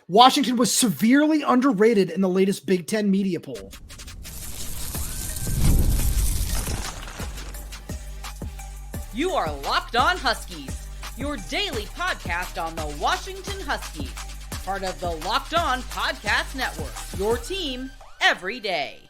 Washington was severely underrated in the latest Big Ten media poll. You are Locked On Huskies, your daily podcast on the Washington Huskies, part of the Locked On Podcast Network, your team every day.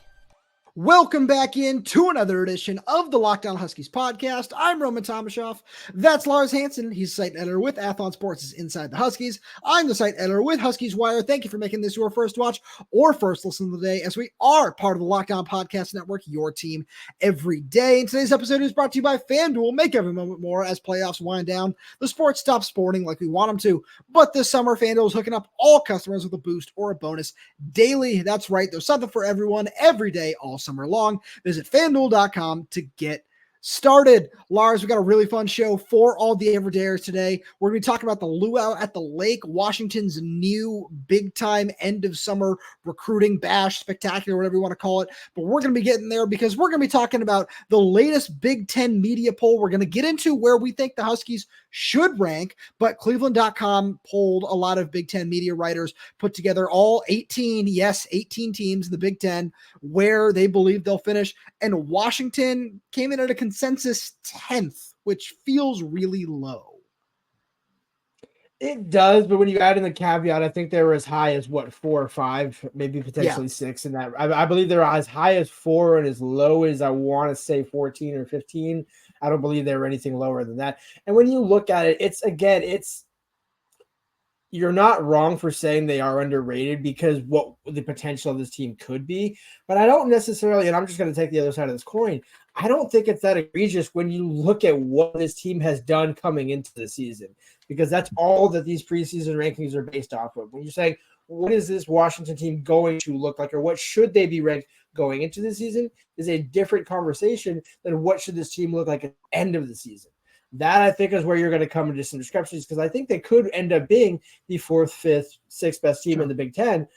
Welcome back in to another edition of the Locked On Huskies podcast. I'm Roman Tomashoff. That's Lars Hanson. He's site editor with Athlon Sports' Inside the Huskies. I'm the site editor with Huskies Wire. Thank you for making this your first watch or first listen of the day, as we are part of the Locked On Podcast Network, your team every day. And today's episode is brought to you by FanDuel. Make every moment more as playoffs wind down. The sport stops sporting like we want them to, but this summer, FanDuel is hooking up all customers with a boost or a bonus daily. That's right. There's something for everyone every day, all summer long. Visit FanDuel.com to get started. Lars, we got a really fun show for all the everydayers today. We're going to be talking about the Luau at the Lake, Washington's new big-time end-of-summer recruiting bash, spectacular, whatever you want to call it. But we're going to be getting there because we're going to be talking about the latest Big Ten media poll. We're going to get into where we think the Huskies should rank, but Cleveland.com polled a lot of Big Ten media writers, put together all 18 teams in the Big Ten where they believe they'll finish, and Washington came in at a consensus 10th, which feels really low. It does, but when you add in the caveat, I think they were as high as 4 or 5, maybe potentially 6 in that. I believe they were as high as 4 and as low as, I want to say, 14 or 15. I don't believe they were anything lower than that. And when you look at it, you're not wrong for saying they are underrated because what the potential of this team could be. But I don't necessarily, and I'm just going to take the other side of this coin, I don't think it's that egregious when you look at what this team has done coming into the season, because that's all that these preseason rankings are based off of. When you're saying, what is this Washington team going to look like, or what should they be ranked going into the season, is a different conversation than what should this team look like at the end of the season. That, I think, is where you're going to come into some discrepancies, because I think they could end up being the 4th, 5th, 6th best team in the Big Ten.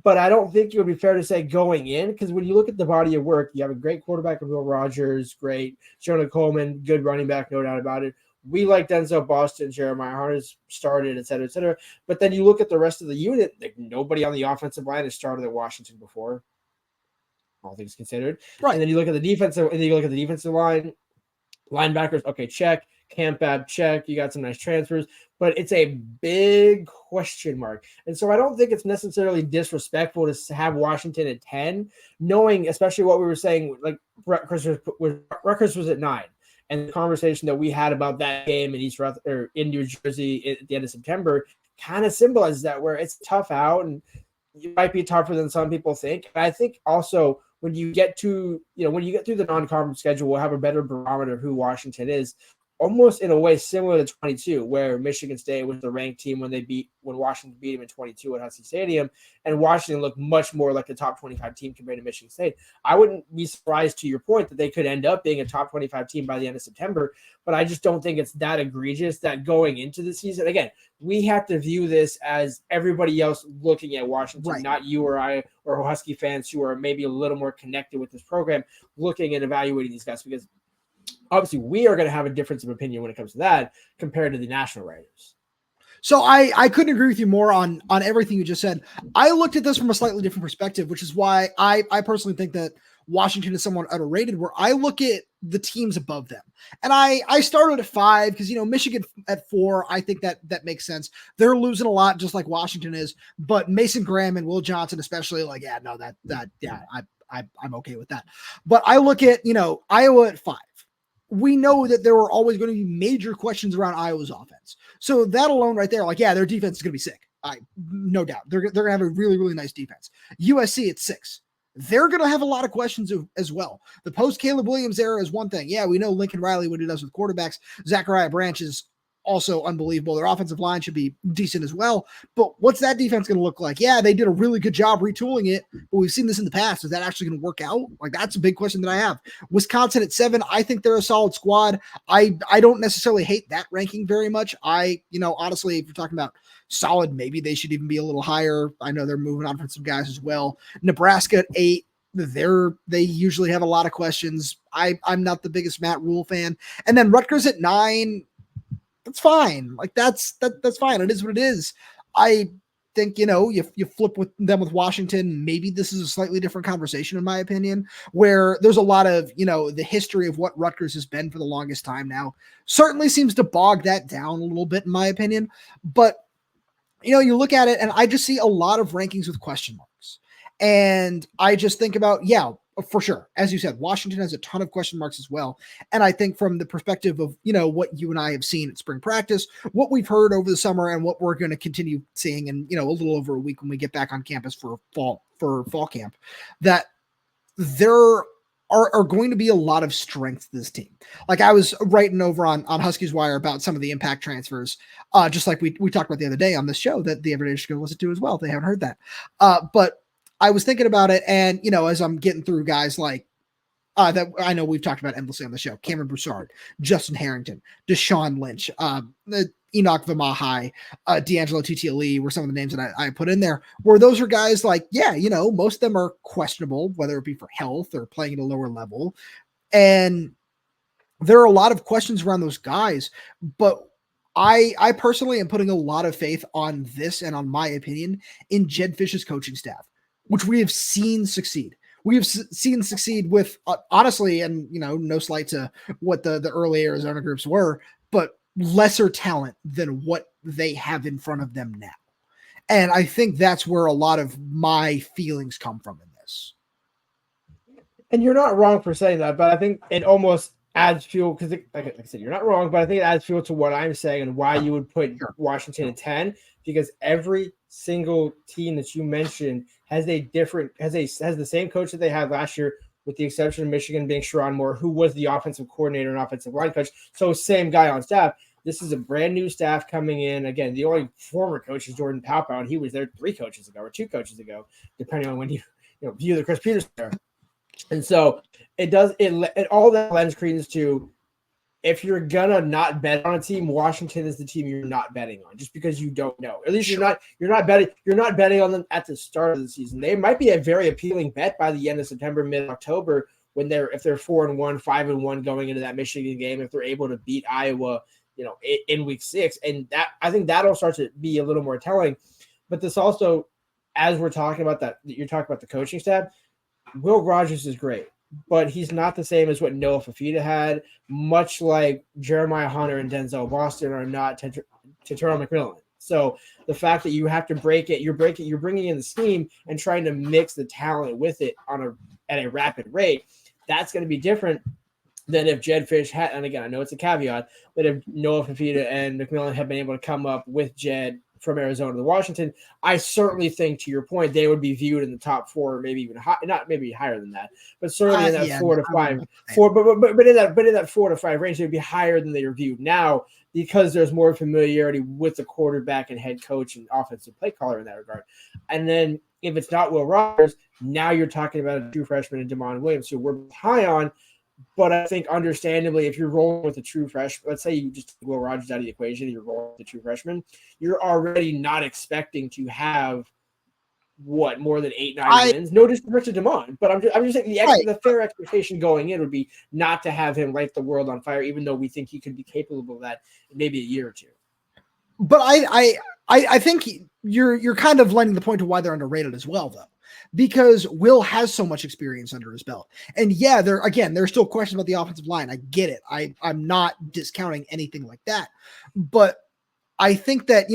But I don't think it would be fair to say going in, because when you look at the body of work, you have a great quarterback in Will Rogers, great. Jonah Coleman, good running back, no doubt about it. We like Denzel, Boston, Jeremiah Harris started, et cetera, et cetera. But then you look at the rest of the unit, like nobody on the offensive line has started at Washington before, all things considered. Right. And then you look at the defensive line, linebackers, okay, check. Camp Ab, check. You got some nice transfers, but it's a big question mark. And so I don't think it's necessarily disrespectful to have Washington at 10, knowing, especially what we were saying, like Rutgers was at 9. And the conversation that we had about that game in New Jersey at the end of September kind of symbolizes that, where it's tough out and it might be tougher than some people think. And I think also when you get through the non-conference schedule, we'll have a better barometer of who Washington is. Almost in a way similar to 22, where Michigan State was the ranked team when Washington beat them in 22 at Husky Stadium, and Washington looked much more like a top 25 team compared to Michigan State. I wouldn't be surprised, to your point, that they could end up being a top 25 team by the end of September, but I just don't think it's that egregious that going into the season, again, we have to view this as everybody else looking at Washington, right? Not you or I or Husky fans who are maybe a little more connected with this program, looking and evaluating these guys, because obviously we are going to have a difference of opinion when it comes to that compared to the national writers. So I couldn't agree with you more on everything you just said. I looked at this from a slightly different perspective, which is why I personally think that Washington is somewhat underrated, where I look at the teams above them. And I started at 5 because, Michigan at 4, I think that makes sense. They're losing a lot, just like Washington is, but Mason Graham and Will Johnson, especially, I'm okay with that. But I look at, Iowa at 5. We know that there were always going to be major questions around Iowa's offense. So that alone right there, their defense is going to be sick. No doubt. They're going to have a really, really nice defense. USC at 6. They're going to have a lot of questions as well. The post-Caleb Williams era is one thing. Yeah, we know Lincoln Riley, what he does with quarterbacks. Zachariah Branch is also unbelievable. Their offensive line should be decent as well. But what's that defense going to look like? Yeah, they did a really good job retooling it, but we've seen this in the past. Is that actually going to work out? That's a big question that I have. Wisconsin at 7, I think they're a solid squad. I don't necessarily hate that ranking very much. Honestly, if you're talking about solid, maybe they should even be a little higher. I know they're moving on from some guys as well. Nebraska at 8. They usually have a lot of questions. I'm not the biggest Matt Rule fan. And then Rutgers at 9. That's fine. That's fine. It is what it is. think, you flip with them with Washington, maybe this is a slightly different conversation, in my opinion, where there's a lot of, the history of what Rutgers has been for the longest time now certainly seems to bog that down a little bit, in my opinion. But, you look at it and I just see a lot of rankings with question marks. And I just think about, for sure, as you said, Washington has a ton of question marks as well. And I think from the perspective of, what you and I have seen at spring practice, what we've heard over the summer, and what we're going to continue seeing in, a little over a week when we get back on campus for fall camp, that there are going to be a lot of strength to this team. Like I was writing over on Huskies Wire about some of the impact transfers, just like we talked about the other day on this show that the Everyday should go listen to as well if they haven't heard that. But I was thinking about it, and as I'm getting through guys like that I know we've talked about endlessly on the show: Kamren Bruener, Justin Harrington, Deshaun Lynch, Enoch Vamahai, D'Angelo TTLE were some of the names that I put in there, where those are guys like, most of them are questionable, whether it be for health or playing at a lower level. And there are a lot of questions around those guys, but I personally am putting a lot of faith on this and on my opinion in Jedd Fisch's coaching staff, which we have seen succeed. We have seen succeed with, honestly, and, no slight to what the early Arizona groups were, but lesser talent than what they have in front of them now. And I think that's where a lot of my feelings come from in this. And you're not wrong for saying that, but I think it almost adds fuel because, like I said, you're not wrong, but I think it adds fuel to what I'm saying and why you would put Washington at 10, because every single team that you mentioned has the same coach that they had last year, with the exception of Michigan being Sherrod Moore, who was the offensive coordinator and offensive line coach. So same guy on staff. This is a brand new staff coming in. Again, the only former coach is Jordan Palpao, and he was there 2 coaches ago, depending on when you view the Chris Peters there. And so it all that lends credence to, if you're gonna not bet on a team, Washington is the team you're not betting on, just because you don't know. At least you're not betting on them at the start of the season. They might be a very appealing bet by the end of September, mid-October, if they're 4-1, 5-1 going into that Michigan game, if they're able to beat Iowa, in week 6, and that, I think that'll start to be a little more telling. But this also, as we're talking about that, you're talking about the coaching staff. Will Rogers is great, but he's not the same as what Noah Fafita had, much like Jeremiah Hunter and Denzel Boston are not Tetero McMillan. So the fact that you have to you're bringing in the scheme and trying to mix the talent with it at a rapid rate. That's going to be different than if Jedd Fisch had, and again, I know it's a caveat, but if Noah Fafita and McMillan had been able to come up with Jedd from Arizona to Washington, I certainly think, to your point, they would be viewed in the top 4, maybe even not maybe higher than that, but certainly in that 4 to 5, but in that 4 to 5 range, they'd be higher than they are viewed now, because there's more familiarity with the quarterback and head coach and offensive play caller in that regard. And then if it's not Will Rogers, now you're talking about a true freshman in Damon Williams, who we're high on. But I think, understandably, if you're rolling with a true freshman, let's say you just take Will Rogers out of the equation and you're rolling with a true freshman, you're already not expecting to have more than 8-9 wins. No disrespect to Damon, but I'm just saying the fair expectation going in would be not to have him light the world on fire, even though we think he could be capable of that in maybe a year or two. But I think you're kind of lending the point to why they're underrated as well, though. Because Will has so much experience under his belt. And there's still questions about the offensive line. I get it. I'm not discounting anything like that. But I think that,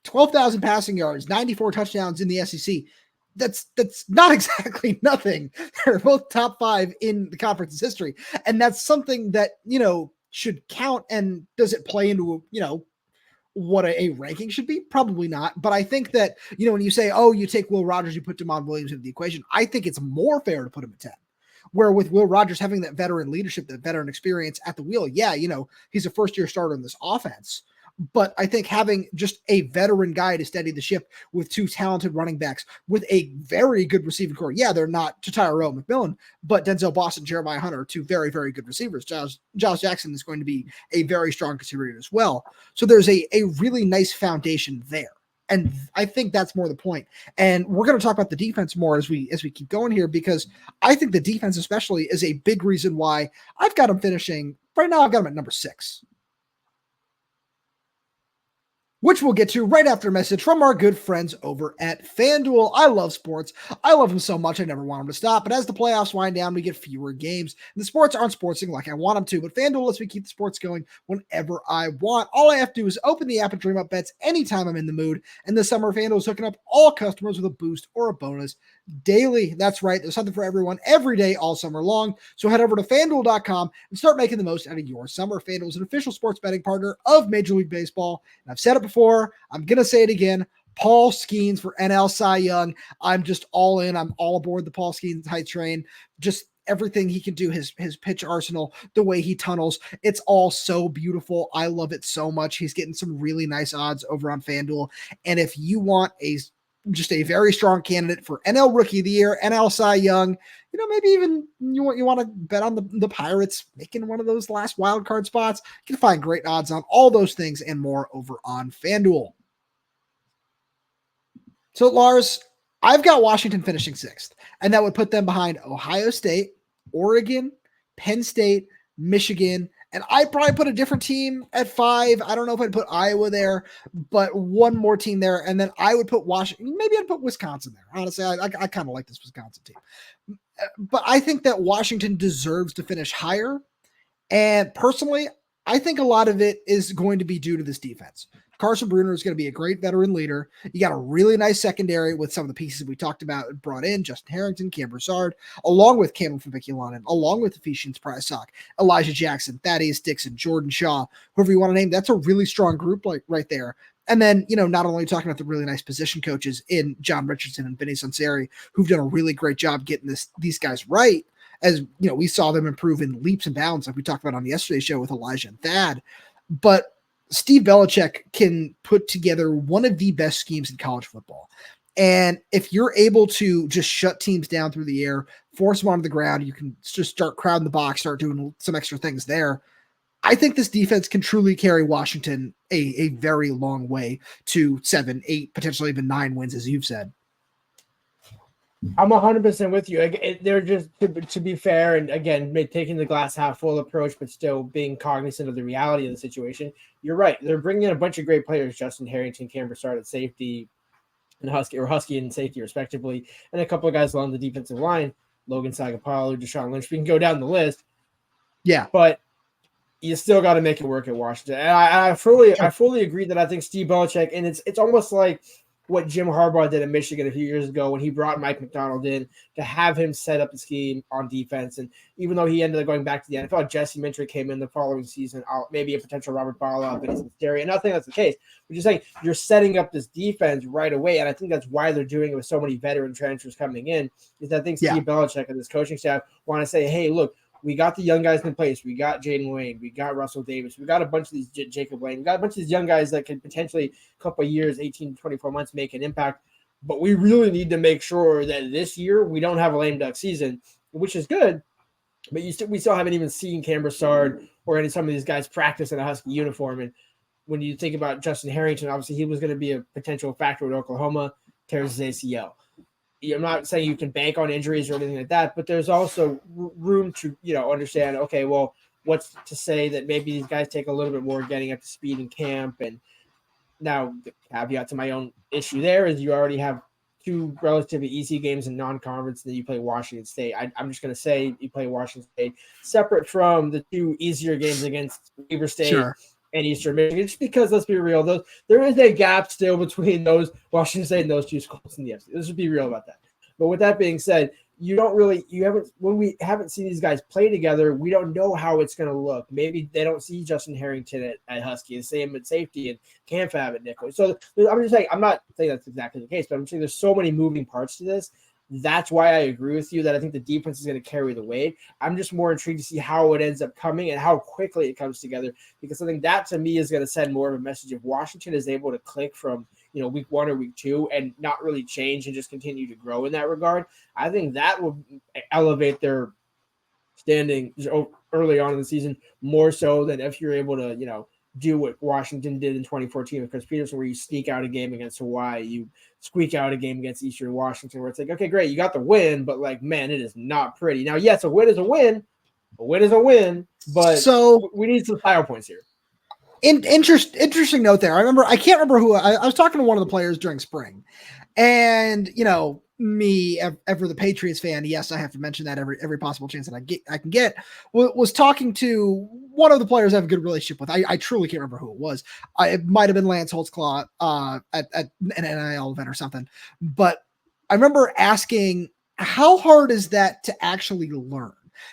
12,000 passing yards, 94 touchdowns in the SEC, that's not exactly nothing. They're both top 5 in the conference's history. And that's something that, should count. And does it play into, what a ranking should be? Probably not. But I think that, when you say, you take Will Rogers, you put Damon Williams into the equation, I think it's more fair to put him at 10. Where with Will Rogers having that veteran leadership, that veteran experience at the wheel, he's a first-year starter in this offense. But I think having just a veteran guy to steady the ship with 2 talented running backs with a very good receiving core. Yeah, they're not Tetero McMillan, but Denzel Boston, Jeremiah Hunter are 2 very, very good receivers. Josh Jackson is going to be a very strong contributor as well. So there's a really nice foundation there. And I think that's more the point. And we're going to talk about the defense more as we keep going here, because I think the defense especially is a big reason why I've got them finishing right now. I've got them at number 6. which we'll get to right after a message from our good friends over at FanDuel. I love sports. I love them so much I never want them to stop. But as the playoffs wind down, we get fewer games. And the sports aren't sportsing like I want them to, but FanDuel lets me keep the sports going whenever I want. All I have to do is open the app and dream up bets anytime I'm in the mood. And this summer, FanDuel is hooking up all customers with a boost or a bonus daily. That's right. There's something for everyone every day, all summer long. So head over to FanDuel.com and start making the most out of your summer. FanDuel is an official sports betting partner of Major League Baseball. And I've said it before. I'm going to say it again. Paul Skeens for NL Cy Young. I'm just all in. I'm all aboard the Paul Skeens hype train. Just everything he can do, his pitch arsenal, the way he tunnels, it's all so beautiful. I love it so much. He's getting some really nice odds over on FanDuel. And if you want just a very strong candidate for NL Rookie of the Year, NL Cy Young, maybe even you want to bet on the Pirates making one of those last wild card spots, you can find great odds on all those things and more over on FanDuel. So, Lars, I've got Washington finishing 6th, and that would put them behind Ohio State, Oregon, Penn State, Michigan, and I'd probably put a different team at 5. I don't know if I'd put Iowa there, but one more team there, and then I would put Washington. Maybe I'd put Wisconsin there. Honestly, I kind of like this Wisconsin team. But I think that Washington deserves to finish higher, and personally, I think a lot of it is going to be due to this defense. Carson Bruener is going to be a great veteran leader. You got a really nice secondary with some of the pieces we talked about and brought in, Justin Harrington, Cam Broussard, along with Kamren Fabiculanan, along with Ephesians Price-Sock, Elijah Jackson, Thaddeus Dixon, Jordan Shaw, whoever you want to name. That's a really strong group right there. And then, not only talking about the really nice position coaches in John Richardson and Vinny Sunseri, who've done a really great job getting these guys right. As we saw them improve in leaps and bounds, like we talked about on yesterday's show with Elijah and Thad. But Steve Belichick can put together one of the best schemes in college football. And if you're able to just shut teams down through the air, force them onto the ground, you can just start crowding the box, start doing some extra things there. I think this defense can truly carry Washington a very long way to 7, 8, potentially even 9 wins, as you've said. I'm 100% with you. They're just, to be fair, and again, taking the glass half full approach, but still being cognizant of the reality of the situation. You're right. They're bringing in a bunch of great players: Justin Harrington, Cam Broussard at safety, and Husky and safety respectively, and a couple of guys along the defensive line: Logan Sagapalo, Deshaun Lynch. We can go down the list. Yeah, but you still got to make it work at Washington. And I fully agree that I think Steve Belichick, and it's almost like what Jim Harbaugh did in Michigan a few years ago when he brought Mike McDonald in to have him set up the scheme on defense. And even though he ended up going back to the NFL, Jesse Minter came in the following season, maybe a potential Robert Bala, but it's scary. And I think that's the case. We're just saying you're setting up this defense right away. And I think that's why they're doing it with so many veteran transfers coming in, is that I think Steve Belichick and this coaching staff want to say, hey, look, we got the young guys in place. We got Jaden Wayne. We got Russell Davis. We got a bunch of these Jacob Lane. We got a bunch of these young guys that could potentially a couple of years, 18 to 24 months, make an impact. But we really need to make sure that this year we don't have a lame duck season, which is good. But we still haven't even seen Cam Broussard or some of these guys practice in a Husky uniform. And when you think about Justin Harrington, obviously he was going to be a potential factor at Oklahoma, tears his ACL. I'm not saying you can bank on injuries or anything like that, but there's also room to, understand, okay, well, what's to say that maybe these guys take a little bit more getting up to speed in camp. And now the caveat to my own issue there is you already have 2 relatively easy games in non-conference, and then you play Washington State. I'm just going to say you play Washington State separate from the 2 easier games against Weber State. Sure. And Eastern Michigan, just because, let's be real, there is a gap still between those Washington State and those 2 schools in the FC. Let's just be real about that. But with that being said, when we haven't seen these guys play together, we don't know how it's going to look. Maybe they don't see Justin Harrington at Husky, the same at safety, and Cam Fab at nickel. So I'm just saying, I'm not saying that's exactly the case, but I'm saying there's so many moving parts to this. That's why I agree with you that I think the defense is going to carry the weight. I'm just more intrigued to see how it ends up coming and how quickly it comes together, because I think that to me is going to send more of a message if Washington is able to click from week 1 or week 2 and not really change and just continue to grow in that regard. I think that will elevate their standing early on in the season more so than if you're able to do what Washington did in 2014 with Chris Peterson, where you sneak out a game against Hawaii, you squeak out a game against Eastern Washington, where it's like, okay, great, you got the win, but man, it is not pretty. Now, yes, a win is a win. A win is a win, but so we need some style points here. Interesting note there. I can't remember who I was talking to one of the players during spring, and me ever the Patriots fan. Yes, I have to mention that every possible chance that I can get. Was talking to one of the players I have a good relationship with. I truly can't remember who it was. It might have been Lance Holtzclaw at an NIL event or something. But I remember asking, how hard is that to actually learn?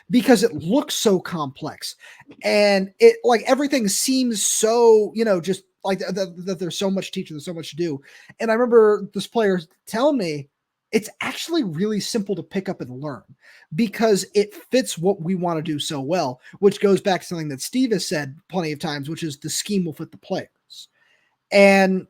Because it looks so complex, and it like everything seems so just like that there's so much teaching, there's so much to do. And I remember this player telling me it's actually really simple to pick up and learn because it fits what we want to do so well, which goes back to something that Steve has said plenty of times, which is the scheme will fit the players. And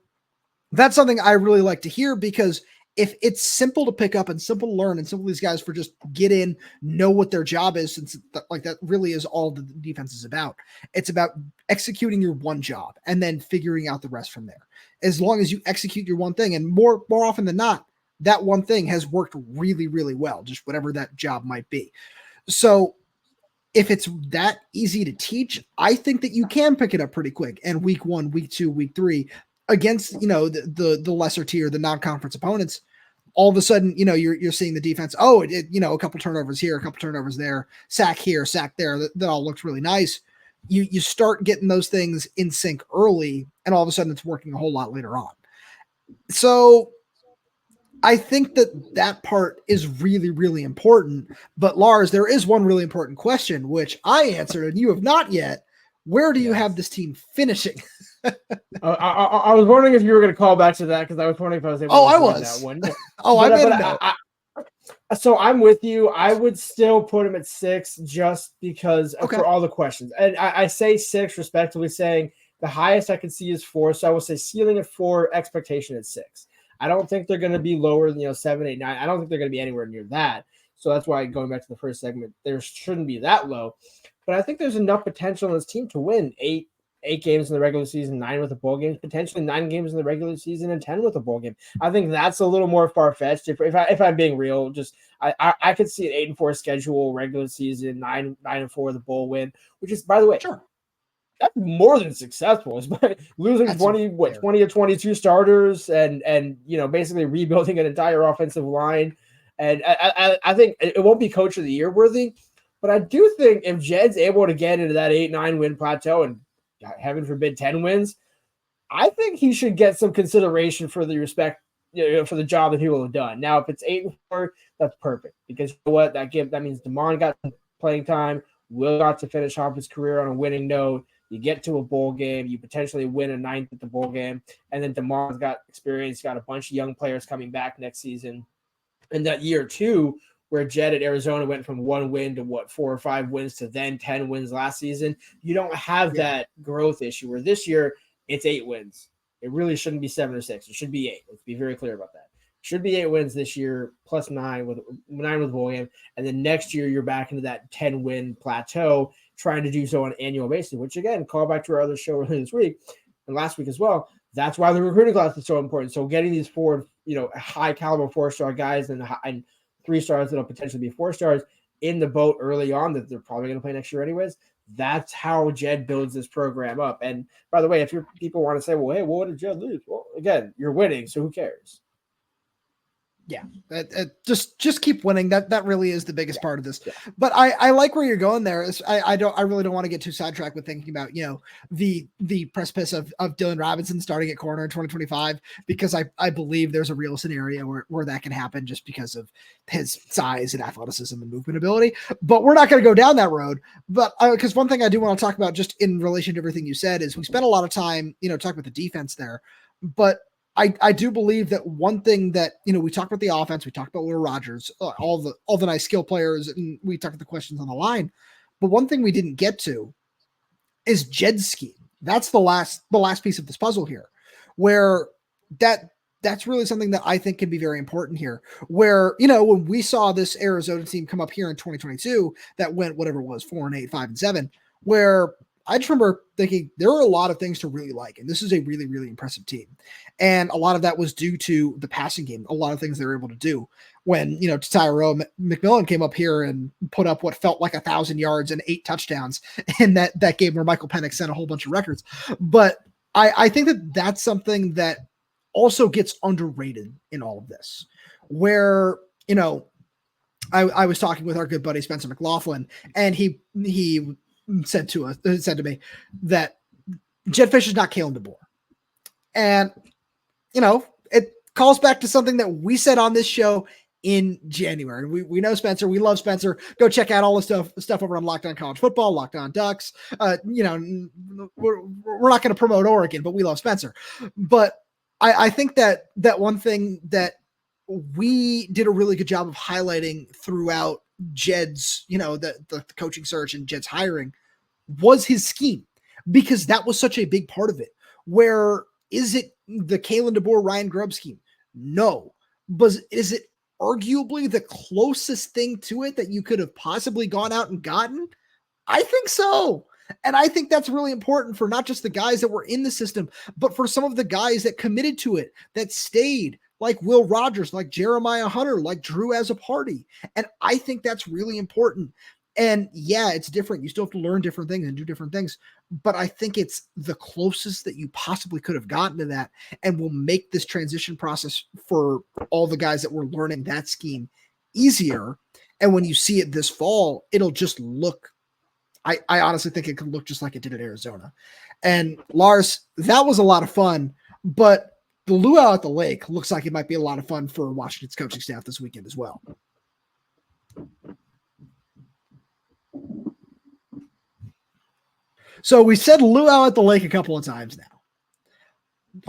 that's something I really like to hear, because if it's simple to pick up and simple to learn and simple these guys for just get in, know what their job is, since that really is all the defense is about. It's about executing your one job and then figuring out the rest from there. As long as you execute your one thing, and more often than not, that one thing has worked really, really well, just whatever that job might be. So if it's that easy to teach, I think that you can pick it up pretty quick. And week 1, week 2, week 3, against the lesser tier, the non-conference opponents, all of a sudden you're seeing the defense. A couple turnovers here, a couple turnovers there, sack here, sack there. That all looks really nice. You start getting those things in sync early, and all of a sudden it's working a whole lot later on. So I think that part is really, really important. But Lars, there is one really important question which I answered and you have not yet. Where do you have this team finishing? I was wondering if you were going to call back to that, because I was wondering if I was able to that one. I made a note. So I'm with you. I would still put him at 6 just because for all the questions. And I say 6 respectively, saying the highest I could see is 4. So I would say ceiling at 4, expectation at 6. I don't think they're going to be lower than 7, 8, 9. I don't think they're going to be anywhere near that. So that's why, going back to the first segment, there shouldn't be that low. But I think there's enough potential in this team to win 8 games in the regular season, 9 with a bowl game, potentially 9 games in the regular season and 10 with a bowl game. I think that's a little more far-fetched. If I'm being real, just I could see an 8-4 schedule, regular season, 9-4 with a bowl win, which is, by the way, sure, that's more than successful. It's losing 20 or 22 starters and basically rebuilding an entire offensive line. And I think it won't be coach of the year worthy, but I do think if Jedd's able to get into that 8-9 win plateau and heaven forbid 10 wins, I think he should get some consideration for the respect, for the job that he will have done. Now, if it's 8-4, that's perfect, because you know what, that means DeMond got playing time, Will got to finish off his career on a winning note. You get to a bowl game, you potentially win a 9th at the bowl game, and then DeMond's got experience, got a bunch of young players coming back next season. And that year 2, where Jedd at Arizona went from 1 win to 4 or 5 wins to then 10 wins last season, you don't have that growth issue, where this year it's 8 wins. It really shouldn't be 7 or 6. It should be 8. Let's be very clear about that. It should be 8 wins this year, plus 9 with the bowl game. And then next year you're back into that 10-win plateau, trying to do so on an annual basis, which, again, call back to our other show earlier this week and last week as well. That's why the recruiting class is so important. So getting these 4, high caliber 4-star guys and 3 stars that'll potentially be 4 stars in the boat early on, that they're probably going to play next year anyways. That's how Jedd builds this program up. And by the way, if people want to say, well, hey, what did Jedd lose? Well, again, you're winning, so who cares? Yeah, just keep winning. That really is the biggest part of this. Yeah. But I like where you're going there. I really don't want to get too sidetracked with thinking about the precipice of Dylan Robinson starting at corner in 2025, because I believe there's a real scenario where that can happen just because of his size and athleticism and movement ability. But we're not going to go down that road. But because one thing I do want to talk about, just in relation to everything you said, is we spent a lot of time talking about the defense there, but I do believe that one thing that, we talked about the offense, we talked about Will Rogers, all the nice skill players, and we talked about the questions on the line. But one thing we didn't get to is Jedd's scheme. That's the last piece of this puzzle here, where that's really something that I think can be very important here, where, when we saw this Arizona team come up here in 2022, that went, whatever it was, 4-8, 5-7, where I just remember thinking there are a lot of things to really like, and this is a really, really impressive team. And a lot of that was due to the passing game, a lot of things they were able to do. When, Tyrone McMillan came up here and put up what felt like 1,000 yards and 8 touchdowns in that game where Michael Penix set a whole bunch of records. But I think that that's something that also gets underrated in all of this, where, I was talking with our good buddy Spencer McLaughlin, and he said to me that Jedd Fisch is not Kalen DeBoer. And, it calls back to something that we said on this show in January. And we know Spencer. We love Spencer. Go check out all the stuff over on Locked On College Football, Locked On Ducks. We're not going to promote Oregon, but we love Spencer. But I think that one thing that we did a really good job of highlighting throughout Jedd's, the coaching search and Jedd's hiring was his scheme, because that was such a big part of it. Where is it the Kalen DeBoer, Ryan Grubb scheme? No. But is it arguably the closest thing to it that you could have possibly gone out and gotten? I think so. And I think that's really important for not just the guys that were in the system, but for some of the guys that committed to it, that stayed, like Will Rogers, like Jeremiah Hunter, like Drew as a party. And I think that's really important. And yeah, it's different. You still have to learn different things and do different things. But I think it's the closest that you possibly could have gotten to that, and will make this transition process for all the guys that were learning that scheme easier. And when you see it this fall, it'll just look, I honestly think it could look just like it did at Arizona. And Lars, that was a lot of fun, but the Luau at the Lake looks like it might be a lot of fun for Washington's coaching staff this weekend as well. So we said Luau at the Lake a couple of times now.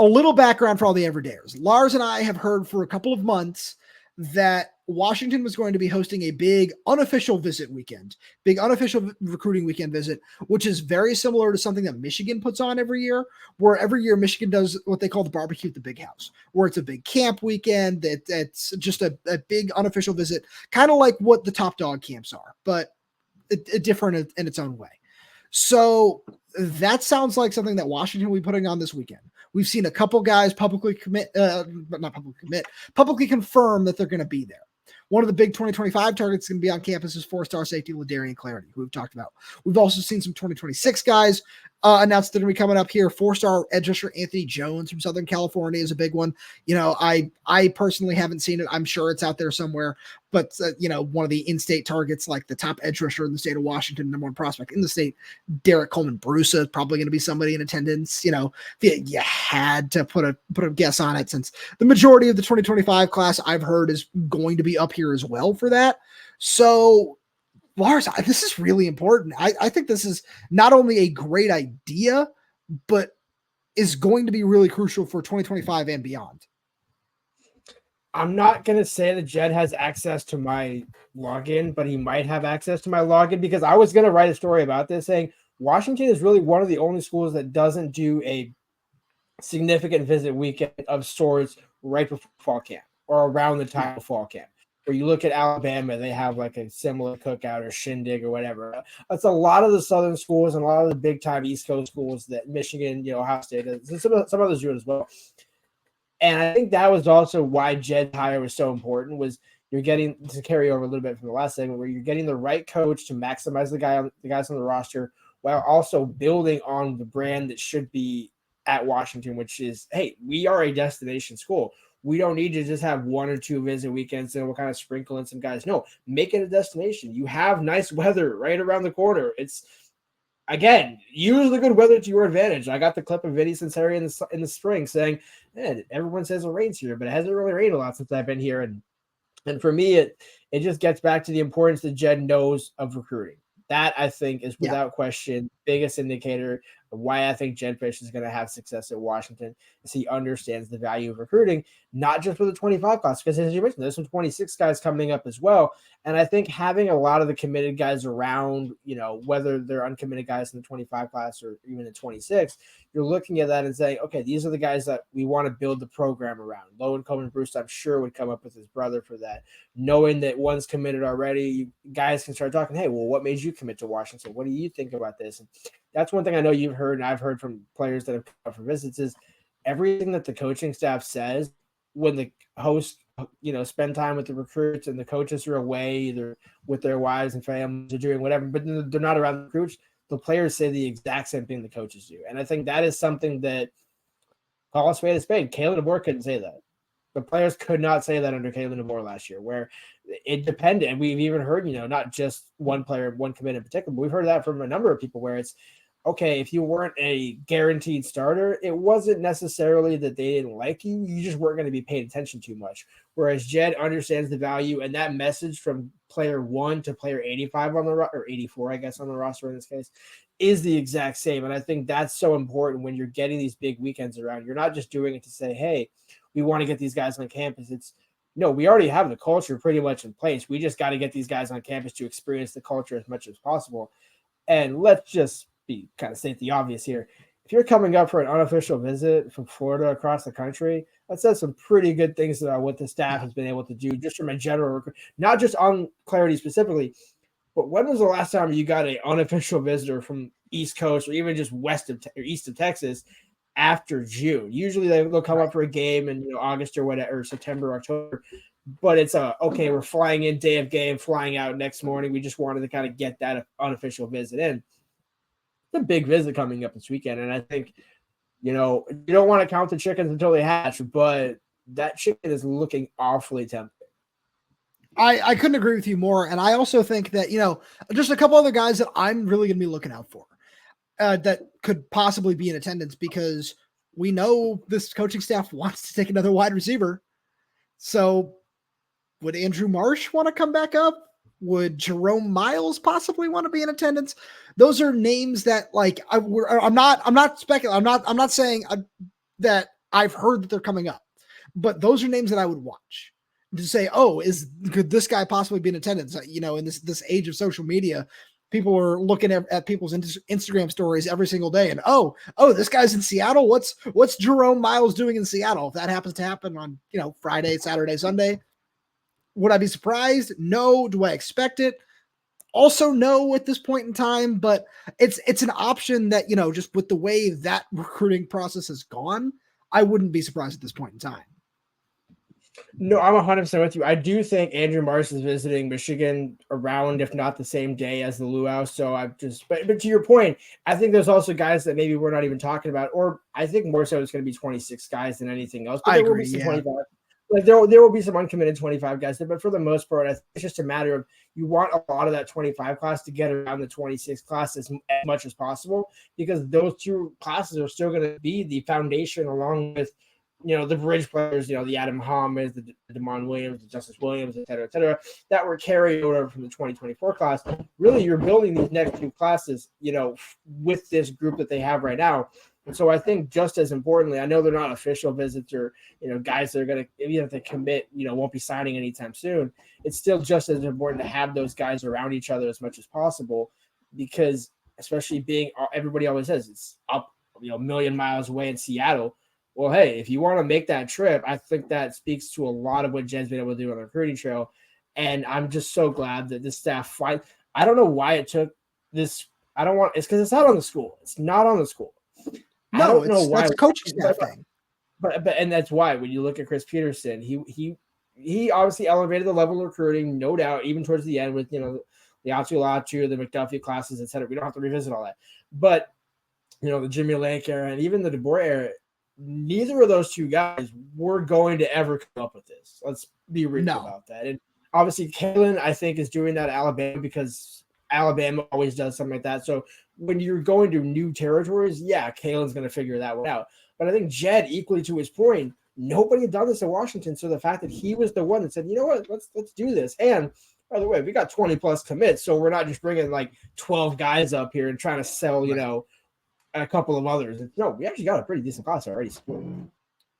A little background for all the everydayers. Lars and I have heard for a couple of months that Washington was going to be hosting a big unofficial visit weekend, big unofficial recruiting weekend visit, which is very similar to something that Michigan puts on every year, where every year Michigan does what they call the barbecue at the big house, where it's a big camp weekend. That's just a big unofficial visit, kind of like what the Top Dog camps are, but different in its own way. So that sounds like something that Washington will be putting on this weekend. We've seen a couple guys publicly confirm that they're going to be there. One of the big 2025 targets going to be on campus is 4-star safety Ladarian Clardy, who we've talked about. We've also seen some 2026 guys announced that are going to be coming up here. 4-star edge rusher Anthony Jones from Southern California is a big one. I personally haven't seen it. I'm sure it's out there somewhere. But, one of the in-state targets, like the top edge rusher in the state of Washington, number one prospect in the state, Derek Colman-Brusa, is probably going to be somebody in attendance. You had to put a guess on it, since the majority of the 2025 class I've heard is going to be up here as well for that. So, Lars, this is really important. I think this is not only a great idea, but is going to be really crucial for 2025 and beyond. I'm not going to say that Jedd has access to my login, but he might have access to my login, because I was going to write a story about this saying Washington is really one of the only schools that doesn't do a significant visit weekend of sorts right before fall camp or around the time of fall camp. Where you look at Alabama, they have like a similar cookout or shindig or whatever. It's a lot of the Southern schools and a lot of the big time East Coast schools that Michigan, Ohio State, some others do it as well. And I think that was also why Jedd's hire was so important, was you're getting to carry over a little bit from the last segment, where you're getting the right coach to maximize the guys on the roster, while also building on the brand that should be at Washington, which is, hey, we are a destination school. We don't need to just have 1 or 2 visit weekends and we'll kind of sprinkle in some guys. No, make it a destination. You have nice weather right around the corner. It's, again, use the good weather to your advantage. I got the clip of Vinny Cincinnati in the spring saying, man, everyone says it rains here, but it hasn't really rained a lot since I've been here. And for me, it just gets back to the importance that Jedd knows of recruiting. That, I think, is without question biggest indicator of why I think Jedd Fisch is going to have success at Washington, is he understands the value of recruiting, not just for the 25 class, because as you mentioned, there's some 26 guys coming up as well. And I think having a lot of the committed guys around, whether they're uncommitted guys in the 25 class or even the 26, you're looking at that and saying, okay, these are the guys that we want to build the program around. Low and Kamren-Brusa, I'm sure, would come up with his brother for that. Knowing that one's committed already, guys can start talking, hey, well, what made you commit to Washington? What do you think about this? And that's one thing I know you've heard, and I've heard from players that have come out for visits, is everything that the coaching staff says when the hosts, spend time with the recruits and the coaches are away, either with their wives and families or doing whatever, but they're not around the recruits, the players say the exact same thing the coaches do. And I think that is something that, call a spade. Kalen DeBoer couldn't say that. The players could not say that under Kalen DeBoer last year, where it depended. And we've even heard, not just one player, one commit in particular, but we've heard that from a number of people where it's, okay, if you weren't a guaranteed starter, it wasn't necessarily that they didn't like you. You just weren't going to be paying attention too much. Whereas Jedd understands the value, and that message from player 1 to player 85 on the or 84, I guess, on the roster in this case, is the exact same. And I think that's so important when you're getting these big weekends around. You're not just doing it to say, hey, we want to get these guys on campus. It's, no, we already have the culture pretty much in place. We just got to get these guys on campus to experience the culture as much as possible. And let's just be kind of state the obvious here. If you're coming up for an unofficial visit from Florida across the country, that says some pretty good things about what the staff has been able to do just from a general, not just on Clardy specifically, but when was the last time you got an unofficial visitor from East Coast or even just east of Texas after June? Usually they'll come up for a game in August or whatever, or September, October. But it's okay, we're flying in day of game, flying out next morning. We just wanted to kind of get that unofficial visit in. A big visit coming up this weekend, and I think you don't want to count the chickens until they hatch, but that chicken is looking awfully tempting. I couldn't agree with you more, and I also think that just a couple other guys that I'm really going to be looking out for that could possibly be in attendance, because we know this coaching staff wants to take another wide receiver. So would Andrew Marsh want to come back up? Would Jerome Miles possibly want to be in attendance? Those are names that, I'm not speculating. I'm not saying that I've heard that they're coming up, but those are names that I would watch to say, could this guy possibly be in attendance? In this age of social media, people are looking at people's Instagram stories every single day, and this guy's in Seattle. What's Jerome Miles doing in Seattle? If that happens to happen on Friday, Saturday, Sunday, would I be surprised? No. Do I expect it? Also, no at this point in time, but it's an option that, just with the way that recruiting process has gone, I wouldn't be surprised at this point in time. No, I'm 100% with you. I do think Andrew Marsh is visiting Michigan around, if not the same day as the Luau. So but to your point, I think there's also guys that maybe we're not even talking about, or I think more so it's going to be 26 guys than anything else. But I there will agree, be some yeah. 25. There will be some uncommitted 25 guys there, but for the most part, it's just a matter of you want a lot of that 25 class to get around the 26 class as much as possible, because those two classes are still going to be the foundation, along with the bridge players, the Adam Hammers, the DeMond Williams, the Justice Williams, et cetera, that were carried over from the 2024 class. Really, you're building these next two classes, with this group that they have right now. And so I think just as importantly, I know they're not official visits or, guys that are going to, even if they commit, won't be signing anytime soon. It's still just as important to have those guys around each other as much as possible, because especially everybody always says it's up, a million miles away in Seattle. Well, hey, if you want to make that trip, I think that speaks to a lot of what Jedd's been able to do on the recruiting trail. And I'm just so glad that this staff I don't know why it took this. It's because it's not on the school. It's not on the school. No, I don't know why. That's a coaching staff thing. But and that's why when you look at Chris Peterson, he obviously elevated the level of recruiting, no doubt, even towards the end with the Latu, the McDuffie classes, et cetera. We don't have to revisit all that. But the Jimmy Lake era and even the DeBoer era, neither of those two guys were going to ever come up with this. Let's be real about that. And obviously, Kalen, I think, is doing that at Alabama because Alabama always does something like that. So when you're going to new territories, yeah, Kalen's going to figure that one out. But I think Jedd, equally to his point, nobody had done this in Washington. So the fact that he was the one that said, you know what, let's do this. And by the way, we got 20 plus commits. So we're not just bringing 12 guys up here and trying to sell, a couple of others. No, we actually got a pretty decent class already.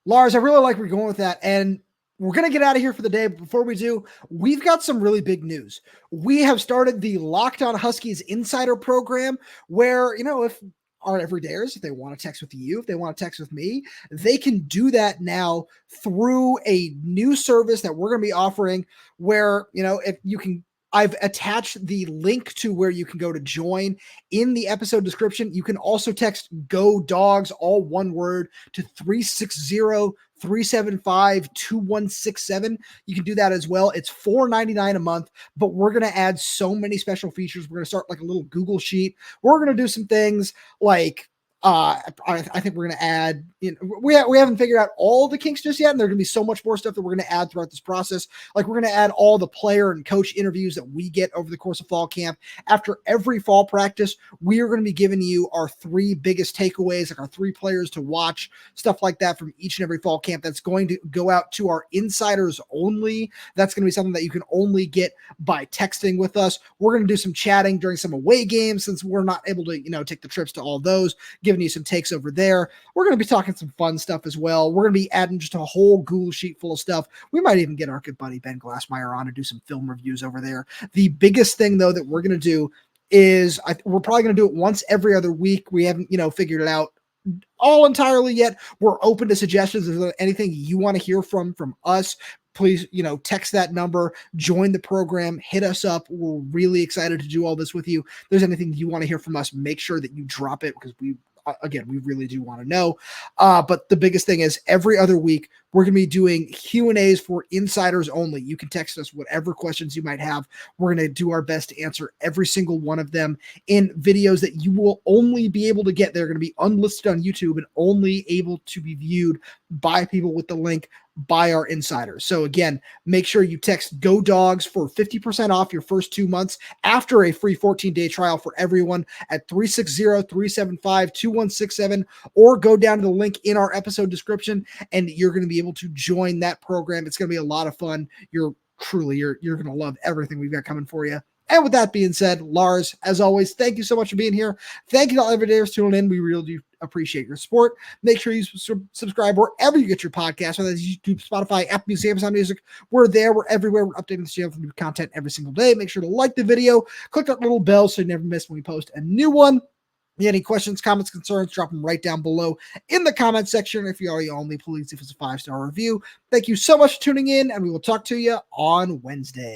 Lars, I really like where you're going with that. And we're going to get out of here for the day. But before we do, we've got some really big news. We have started the Locked On Huskies Insider Program where, if our everydayers, if they want to text with you, if they want to text with me, they can do that now through a new service that we're going to be offering where, if you can I've attached the link to where you can go to join in the episode description. You can also text Go Dogs, all one word, to 360-375-2167. You can do that as well. It's $4.99 a month, but we're going to add so many special features. We're going to start like a little Google sheet. We're going to do some things like I think we're going to add, we haven't figured out all the kinks just yet. And there's going to be so much more stuff that we're going to add throughout this process. Like we're going to add all the player and coach interviews that we get over the course of fall camp. After every fall practice, we are going to be giving you our 3 biggest takeaways, like our 3 players to watch, stuff like that from each and every fall camp. That's going to go out to our insiders only. That's going to be something that you can only get by texting with us. We're going to do some chatting during some away games since we're not able to, take the trips to all those, giving you some takes over there. We're going to be talking some fun stuff as well. We're going to be adding just a whole Google sheet full of stuff. We might even get our good buddy Ben Glassmeyer on to do some film reviews over there. The biggest thing though that we're going to do is we're probably going to do it once every other week. We haven't, figured it out all entirely yet. We're open to suggestions. If there's anything you want to hear from us, please, text that number, join the program, hit us up. We're really excited to do all this with you. If there's anything you want to hear from us, make sure that you drop it because we really do want to know. But the biggest thing is every other week, we're going to be doing Q&As for insiders only. You can text us whatever questions you might have. We're going to do our best to answer every single one of them in videos that you will only be able to get. They're going to be unlisted on YouTube and only able to be viewed by people with the link by our insiders. So again, make sure you text Go Dogs for 50% off your first 2 months after a free 14-day trial for everyone at 360-375-2167, or go down to the link in our episode description and you're going to be able to join that program. It's going to be a lot of fun. You're going to love everything we've got coming for you. And with that being said, Lars, as always, thank you so much for being here. Thank you to all everydayers tuning in. We really do appreciate your support. Make sure you subscribe wherever you get your podcast, whether it's YouTube, Spotify, Apple Music, Amazon Music. We're there. We're everywhere. We're updating this channel for new content every single day. Make sure to like the video. Click that little bell so you never miss when we post a new one. If you have any questions, comments, concerns, drop them right down below in the comment section. If you already own me, please, if it's a 5-star review. Thank you so much for tuning in, and we will talk to you on Wednesday.